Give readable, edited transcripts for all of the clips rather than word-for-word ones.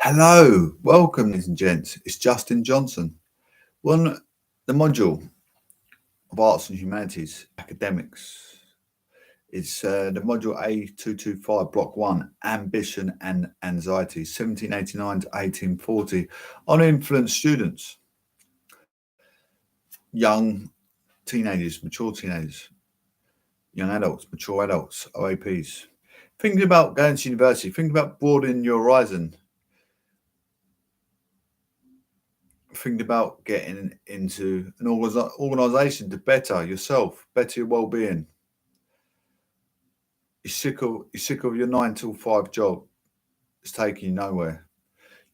Hello, welcome, ladies and gents. It's Justin Johnson. One, the module of Arts and Humanities Academics. It's the module A225 Block 1, Ambition and Anxiety, 1789 to 1840, on influence students, young teenagers, young adults, mature adults, OAPs. Thinking about going to university, thinking about broadening your horizon, think about getting into an organization to better yourself, better your well-being. You're sick of your 9 till 5 job. It's taking you nowhere.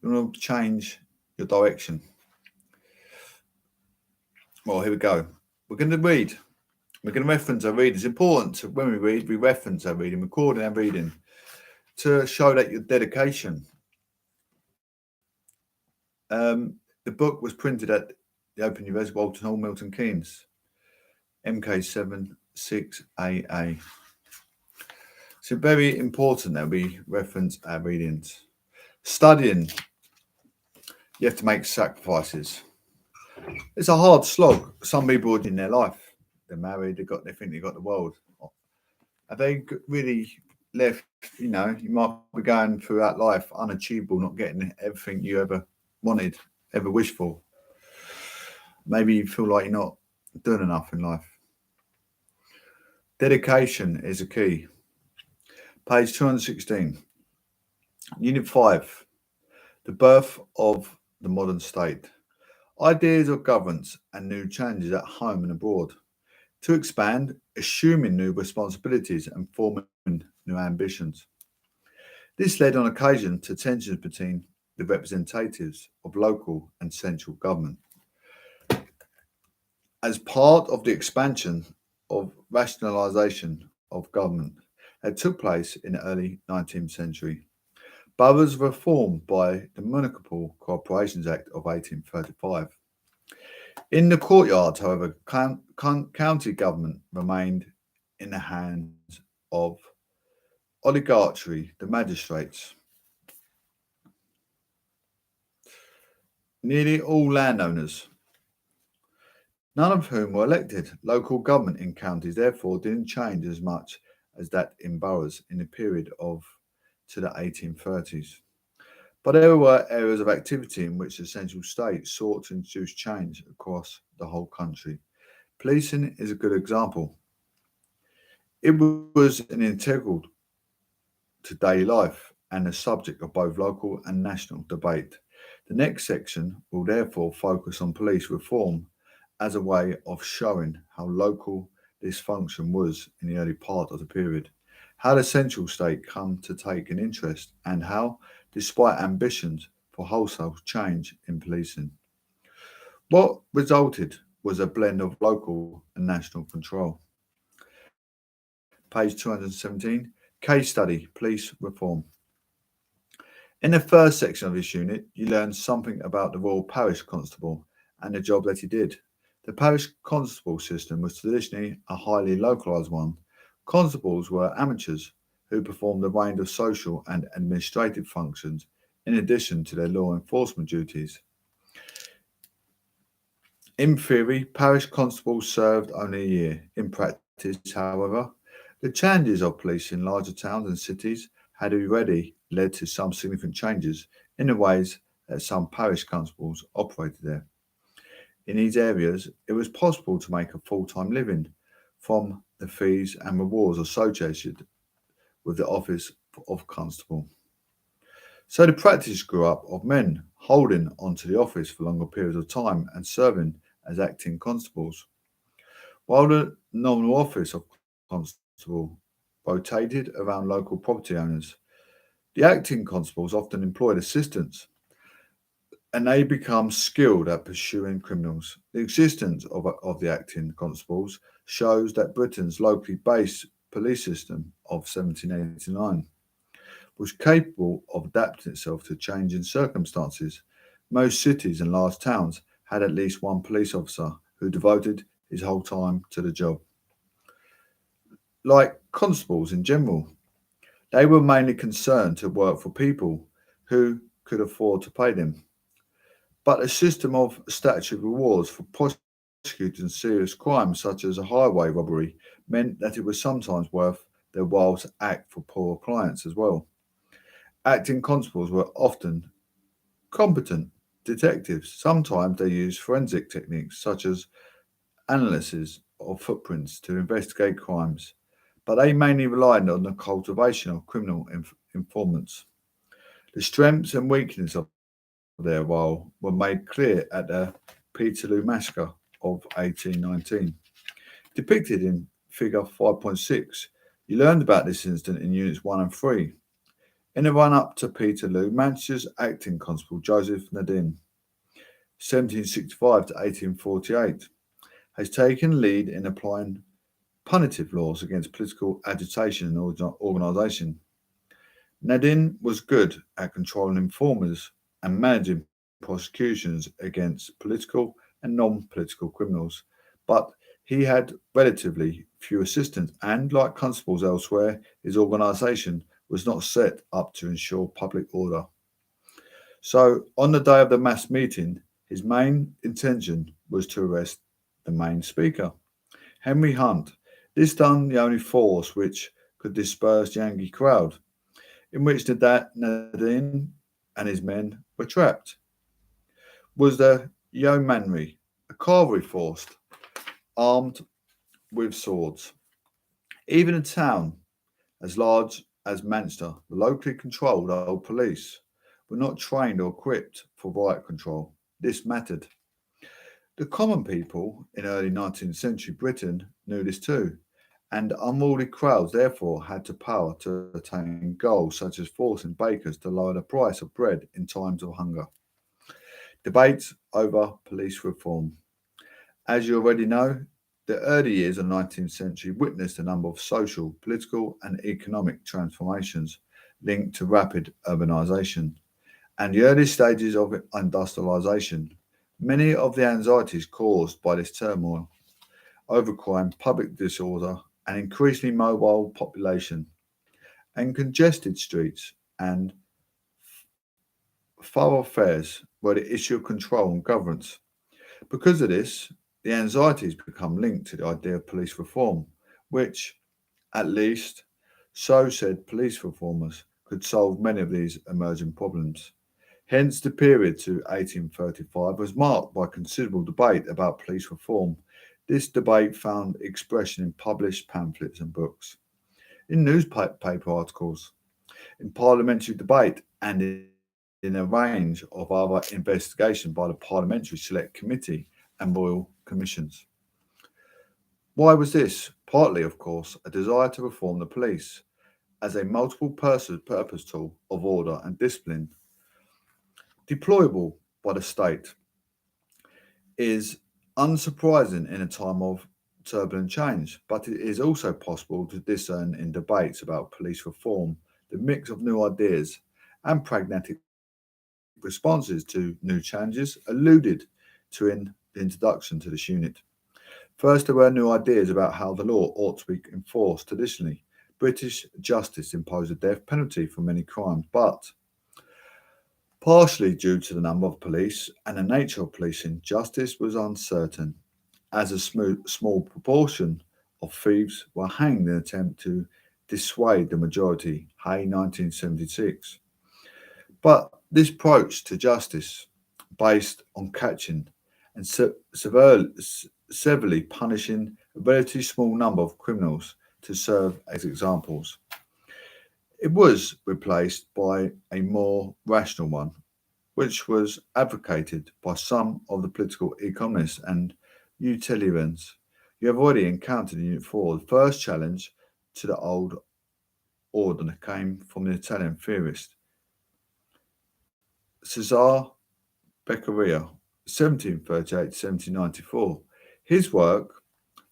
You want to change your direction. Well, here we go. We're going to read. We're going to reference our reading. It's important when we read, we reference our reading, recording our reading to show that your dedication. The book was printed at the Open University, Walton Hall, Milton Keynes, MK7 6AA. So very important that we reference our readings. Studying, you have to make sacrifices. It's a hard slog. Some people in their life, they're married, they think they got the world. Are they really left? You might be going throughout life unachievable, not getting everything you ever wanted, ever wished for. Maybe you feel like you're not doing enough in life. Dedication is a key. Page 216. Unit 5. The birth of the modern state. Ideas of governance and new changes at home and abroad. To expand, assuming new responsibilities and forming new ambitions. This led on occasion to tensions between the representatives of local and central government. As part of the expansion of rationalisation of government that took place in the early 19th century, boroughs were formed by the Municipal Corporations Act of 1835. In the courtyard, however, county government remained in the hands of oligarchy, the magistrates. Nearly all landowners, none of whom were elected. Local government in counties therefore didn't change as much as that in boroughs in the period to the 1830s. But there were areas of activity in which the central state sought to introduce change across the whole country. Policing is a good example. It was an integral to daily life and a subject of both local and national debate. The next section will therefore focus on police reform as a way of showing how local this function was in the early part of the period, how the central state come to take an interest, and how, despite ambitions for wholesale change in policing, what resulted was a blend of local and national control. Page 217, Case Study, Police Reform. In the first section of this unit, you learn something about the Royal Parish Constable and the job that he did. The parish constable system was traditionally a highly localised one. Constables were amateurs who performed a range of social and administrative functions in addition to their law enforcement duties. In theory, parish constables served only a year. In practice, however, the changes of police in larger towns and cities had already led to some significant changes in the ways that some parish constables operated there. In these areas, it was possible to make a full-time living from the fees and rewards associated with the office of constable. So the practice grew up of men holding onto the office for longer periods of time and serving as acting constables. While the nominal office of constable rotated around local property owners, the acting constables often employed assistants and they become skilled at pursuing criminals. The existence of the acting constables shows that Britain's locally based police system of 1789 was capable of adapting itself to changing circumstances. Most cities and large towns had at least one police officer who devoted his whole time to the job. Like constables in general, they were mainly concerned to work for people who could could afford to pay them. But a system of statutory rewards for prosecuting serious crimes, such as a highway robbery, meant that it was sometimes worth their while to act for poorer clients as well. Acting constables were often competent detectives. Sometimes they used forensic techniques, such as analysis of footprints, to investigate crimes, but they mainly relied on the cultivation of criminal informants. The strengths and weaknesses of their role were made clear at the Peterloo Massacre of 1819. Depicted in figure 5.6, you learned about this incident in units 1 and 3. In the run up to Peterloo, Manchester's acting constable Joseph Nadin, 1765 to 1848, has taken lead in applying punitive laws against political agitation and organisation. Nadin was good at controlling informers and managing prosecutions against political and non political criminals, but he had relatively few assistants, and like constables elsewhere, his organisation was not set up to ensure public order. So, on the day of the mass meeting, his main intention was to arrest the main speaker, Henry Hunt. This done the only force which could disperse the angry crowd, in which Nadine and his men were trapped, was the yeomanry, a cavalry force armed with swords. Even a town as large as Manchester, the locally controlled old police, were not trained or equipped for riot control. This mattered. The common people in early 19th century Britain knew this too, and unruly crowds therefore had the power to attain goals such as forcing bakers to lower the price of bread in times of hunger. Debates over police reform. As you already know, the early years of the 19th century witnessed a number of social, political, and economic transformations linked to rapid urbanisation and the early stages of industrialisation. Many of the anxieties caused by this turmoil, overcrime, public disorder, an increasingly mobile population, and congested streets and thoroughfares were the issue of control and governance. Because of this, the anxieties become linked to the idea of police reform, which, at least, so said police reformers, could solve many of these emerging problems. Hence, the period to 1835 was marked by considerable debate about police reform. This debate found expression in published pamphlets and books, in newspaper articles, in parliamentary debate, and in a range of other investigations by the Parliamentary Select Committee and Royal Commissions. Why was this? Partly, of course, a desire to reform the police as a multiple purpose tool of order and discipline deployable by the state is unsurprising in a time of turbulent change, but it is also possible to discern in debates about police reform the mix of new ideas and pragmatic responses to new challenges alluded to in the introduction to this unit. First, there were new ideas about how the law ought to be enforced. Traditionally, British justice imposed a death penalty for many crimes, but partially due to the number of police and the nature of policing, justice was uncertain, as a small proportion of thieves were hanged in an attempt to dissuade the majority, Hay 1976. But this approach to justice, based on catching and severely punishing a relatively small number of criminals to serve as examples, it was replaced by a more rational one, which was advocated by some of the political economists and utilitarians you have already encountered in Unit 4. The first challenge to the old order came from the Italian theorist Cesare Beccaria, 1738 1794. His work,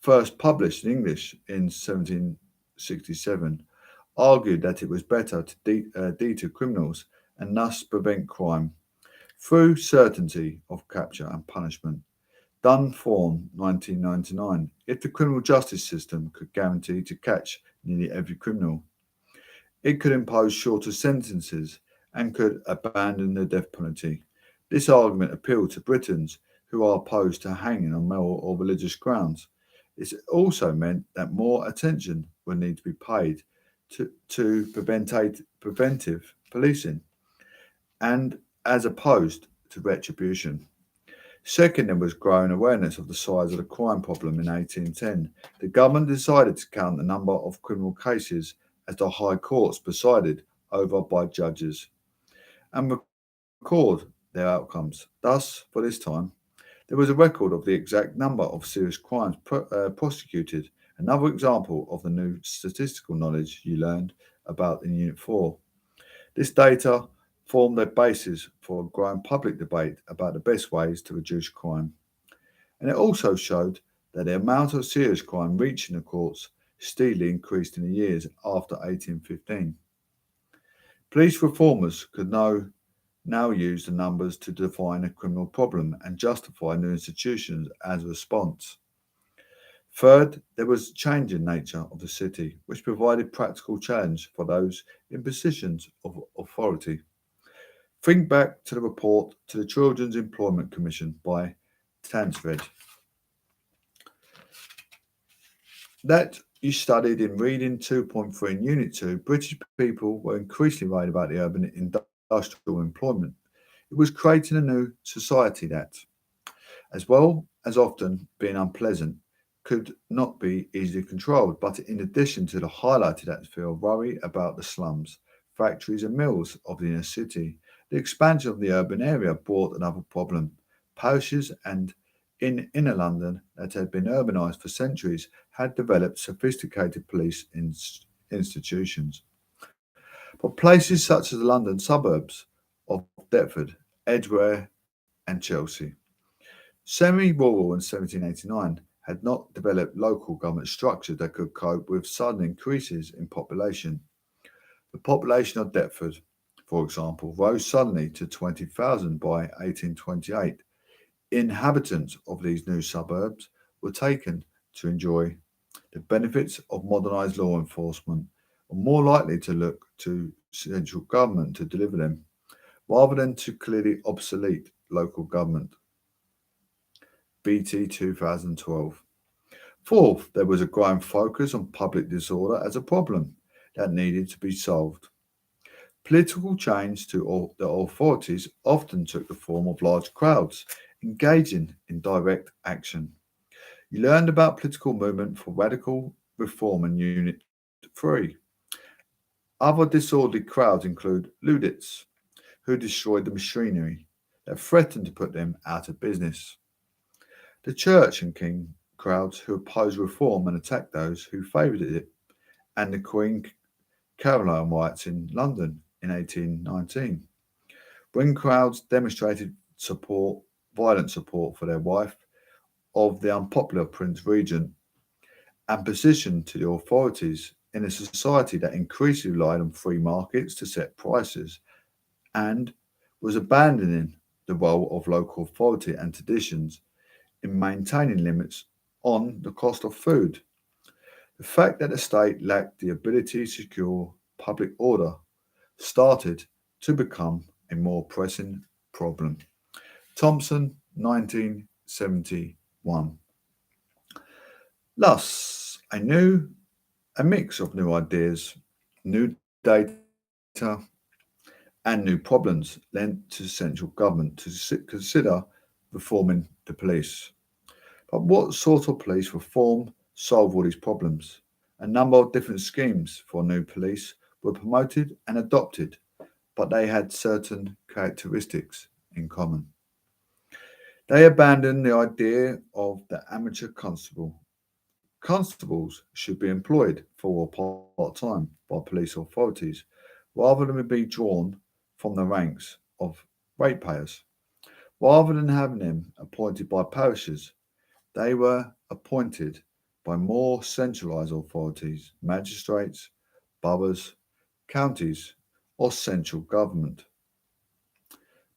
first published in English in 1767, argued that it was better to deter criminals and thus prevent crime through certainty of capture and punishment. Dunthorne, 1999. If the criminal justice system could guarantee to catch nearly every criminal, it could impose shorter sentences and could abandon the death penalty. This argument appealed to Britons who are opposed to hanging on moral or religious grounds. It also meant that more attention would need to be paid to preventive policing and as opposed to retribution. Second, there was growing awareness of the size of the crime problem in 1810. The government decided to count the number of criminal cases as the High Courts presided over by judges and record their outcomes. Thus, for this time, there was a record of the exact number of serious crimes prosecuted, another example of the new statistical knowledge you learned about in Unit 4. This data formed the basis for a growing public debate about the best ways to reduce crime. And it also showed that the amount of serious crime reaching the courts steadily increased in the years after 1815. Police reformers could now use the numbers to define a criminal problem and justify new institutions as a response. Third, there was a change in nature of the city, which provided practical challenge for those in positions of authority. Think back to the report to the Children's Employment Commission by Tansred that you studied in Reading 2.3 in Unit 2. British people were increasingly worried about the urban industrial employment. It was creating a new society that, as well as often being unpleasant, could not be easily controlled. But in addition to the highlighted atmosphere of worry about the slums, factories, and mills of the inner city, the expansion of the urban area brought another problem. Parishes and in inner London that had been urbanised for centuries had developed sophisticated police institutions. But places such as the London suburbs of Deptford, Edgware, and Chelsea, semi rural in 1789, had not developed local government structures that could cope with sudden increases in population. The population of Deptford, for example, rose suddenly to 20,000 by 1828. Inhabitants of these new suburbs were taken to enjoy the benefits of modernised law enforcement and more likely to look to central government to deliver them rather than to clearly obsolete local government. BT 2012. Fourth, there was a growing focus on public disorder as a problem that needed to be solved. Political change to the authorities often took the form of large crowds engaging in direct action. You learned about political movement for radical reform in Unit 3. Other disorderly crowds include Luddites, who destroyed the machinery that threatened to put them out of business. The church and king crowds who opposed reform and attacked those who favoured it, and the Queen Caroline riots in London in 1819, when crowds demonstrated violent support for their wife of the unpopular Prince Regent and position to the authorities in a society that increasingly relied on free markets to set prices and was abandoning the role of local authority and traditions in maintaining limits on the cost of food. The fact that the state lacked the ability to secure public order started to become a more pressing problem. Thompson, 1971. Thus, a mix of new ideas, new data, and new problems led to central government to consider reforming the police. But what sort of police reform solve all these problems? A number of different schemes for new police were promoted and adopted, but they had certain characteristics in common. They abandoned the idea of the amateur constable. Constables should be employed full or part time by police authorities rather than be drawn from the ranks of ratepayers. Rather than having them appointed by parishes, they were appointed by more centralised authorities, magistrates, boroughs, counties, or central government.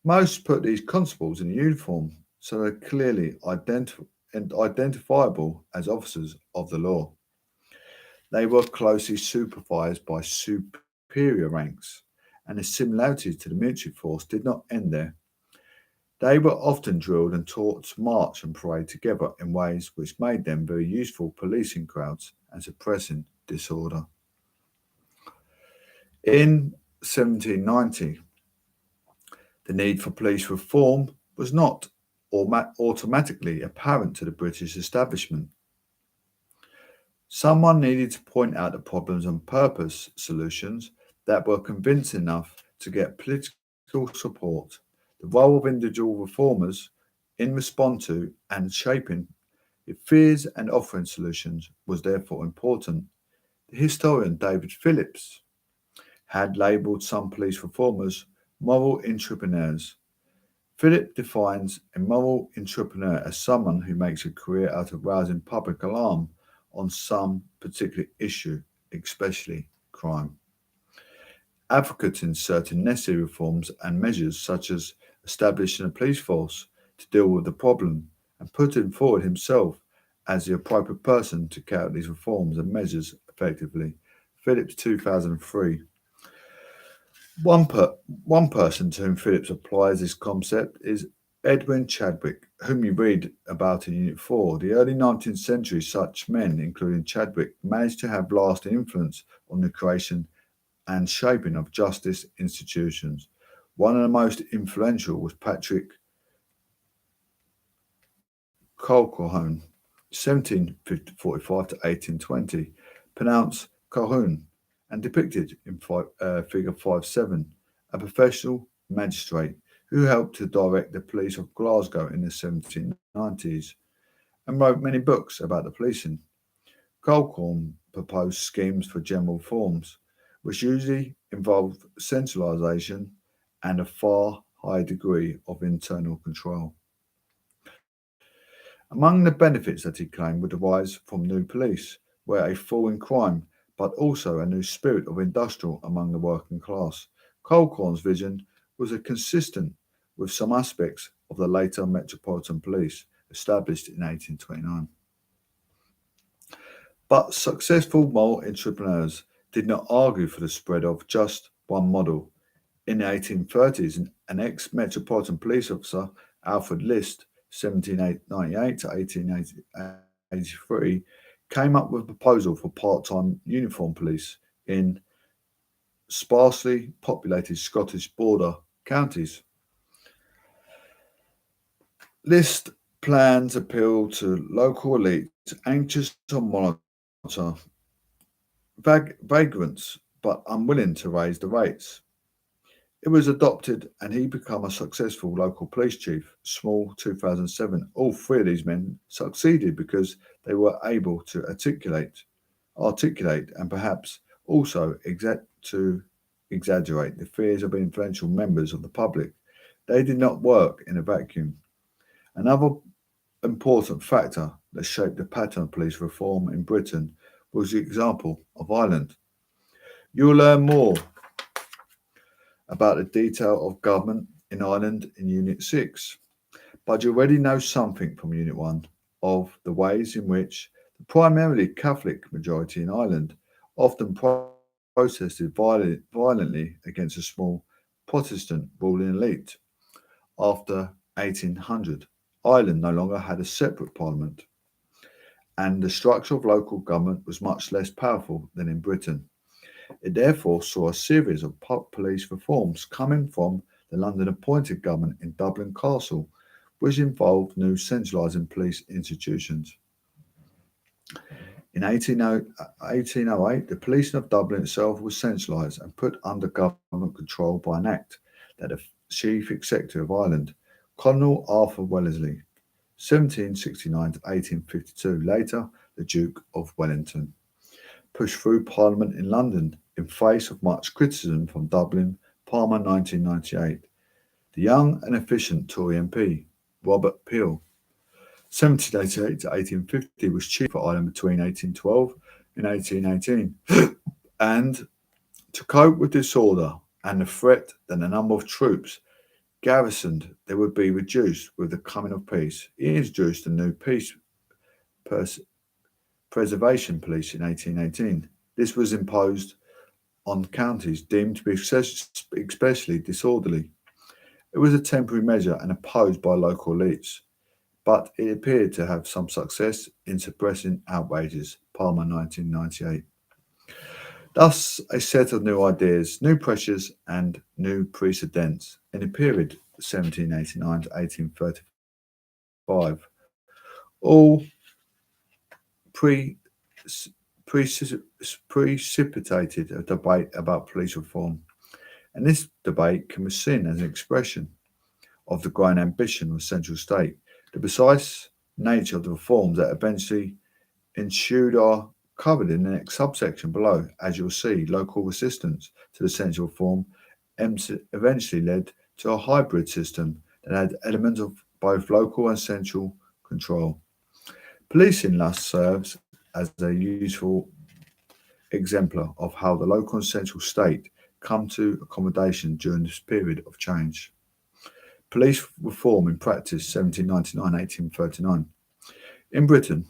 Most put these constables in uniform so they're clearly identifiable as officers of the law. They were closely supervised by superior ranks and the similarities to the military force did not end there. They were often drilled and taught to march and parade together in ways which made them very useful policing crowds and suppressing disorder. In 1790, the need for police reform was not automatically apparent to the British establishment. Someone needed to point out the problems and purpose solutions that were convincing enough to get political support. The role of individual reformers in response to and shaping the fears and offering solutions was therefore important. The historian David Phillips had labelled some police reformers moral entrepreneurs. Philip defines a moral entrepreneur as someone who makes a career out of rousing public alarm on some particular issue, especially crime. Advocating certain necessary reforms and measures, such as establishing a police force to deal with the problem, and putting forward himself as the appropriate person to carry out these reforms and measures effectively. Phillips 2003. One person to whom Phillips applies this concept is Edwin Chadwick, whom you read about in Unit 4. The early 19th century, such men, including Chadwick, managed to have lasting influence on the creation and shaping of justice institutions. One of the most influential was Patrick Colquhoun, 1745 to 1820, pronounced Colquhoun, and depicted in figure 5-7, a professional magistrate who helped to direct the police of Glasgow in the 1790s and wrote many books about the policing. Colquhoun proposed schemes for general reforms, which usually involved centralisation and a far higher degree of internal control. Among the benefits that he claimed would arise from new police, were a fall in crime, but also a new spirit of industrial among the working class. Colquhoun's vision was consistent with some aspects of the later Metropolitan Police, established in 1829. But successful moral entrepreneurs did not argue for the spread of just one model. In the 1830s, an ex-Metropolitan Police officer, Alfred List, 1798 to 1883, came up with a proposal for part-time uniform police in sparsely populated Scottish border counties. List plans appeal to local elites anxious to monitor vagrants but unwilling to raise the rates. It was adopted and he became a successful local police chief. Small 2007. All three of these men succeeded because they were able to articulate and perhaps also to exaggerate the fears of influential members of the public. They did not work in a vacuum. Another important factor that shaped the pattern of police reform in Britain was the example of Ireland. You will learn more about the detail of government in Ireland in Unit 6, but you already know something from Unit 1 of the ways in which the primarily Catholic majority in Ireland often protested violently against a small Protestant ruling elite. After 1800, Ireland no longer had a separate parliament, and the structure of local government was much less powerful than in Britain. It therefore saw a series of police reforms coming from the London appointed government in Dublin Castle, which involved new centralising police institutions. In 1808, the policing of Dublin itself was centralised and put under government control by an act that the Chief Executive of Ireland, Colonel Arthur Wellesley, 1769 to 1852, later the Duke of Wellington, pushed through Parliament in London in face of much criticism from Dublin, Palmer 1998. The young and efficient Tory MP, Robert Peel, 1788 to 1850, was chief for Ireland between 1812 and 1818. And to cope with disorder and the threat that the number of troops garrisoned there would be reduced with the coming of peace, he introduced the new peace preservation police in 1818. This was imposed on counties deemed to be especially disorderly. It was a temporary measure and opposed by local elites, but it appeared to have some success in suppressing outrages. Palmer 1998. Thus, a set of new ideas, new pressures, and new precedents in the period 1789 to 1835, all pre- precipitated a debate about police reform. And this debate can be seen as an expression of the growing ambition of the central state. The precise nature of the reforms that eventually ensued are covered in the next subsection below. As you'll see, local resistance to the central reform eventually led to a hybrid system that had elements of both local and central control. Policing thus serves as a useful exemplar of how the local and central state come to accommodation during this period of change. Police reform in practice 1799-1839. In Britain,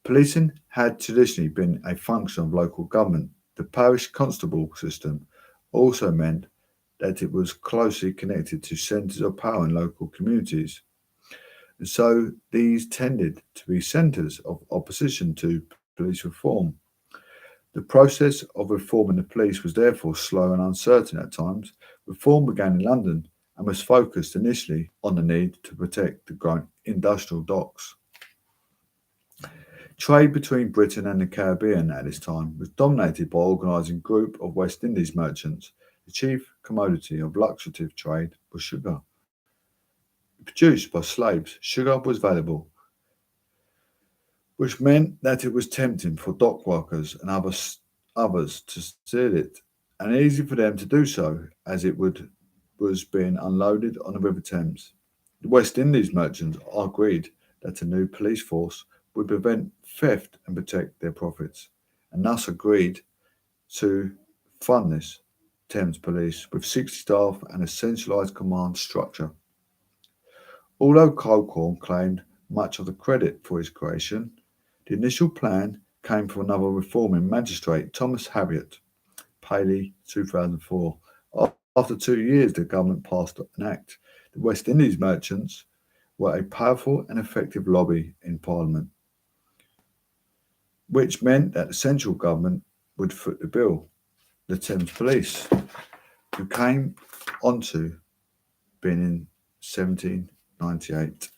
policing had traditionally been a function of local government. The parish constable system also meant that it was closely connected to centres of power in local communities, and so these tended to be centres of opposition to police reform. The process of reforming the police was therefore slow and uncertain at times. Reform began in London and was focused initially on the need to protect the growing industrial docks. Trade between Britain and the Caribbean at this time was dominated by organising group of West Indies merchants. The chief commodity of lucrative trade was sugar. Produced by slaves, sugar was valuable, which meant that it was tempting for dock workers and others to steal it, and easy for them to do so, as was being unloaded on the River Thames. The West Indies merchants agreed that a new police force would prevent theft and protect their profits, and thus agreed to fund this Thames Police with 60 staff and a centralised command structure. Although Colquhoun claimed much of the credit for his creation, the initial plan came from another reforming magistrate, Thomas Harriot, Paley 2004. After 2 years, the government passed an act. The West Indies merchants were a powerful and effective lobby in Parliament, which meant that the central government would foot the bill. The Thames Police, who came onto being in 1798.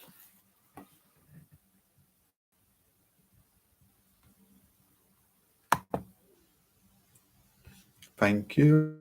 Thank you.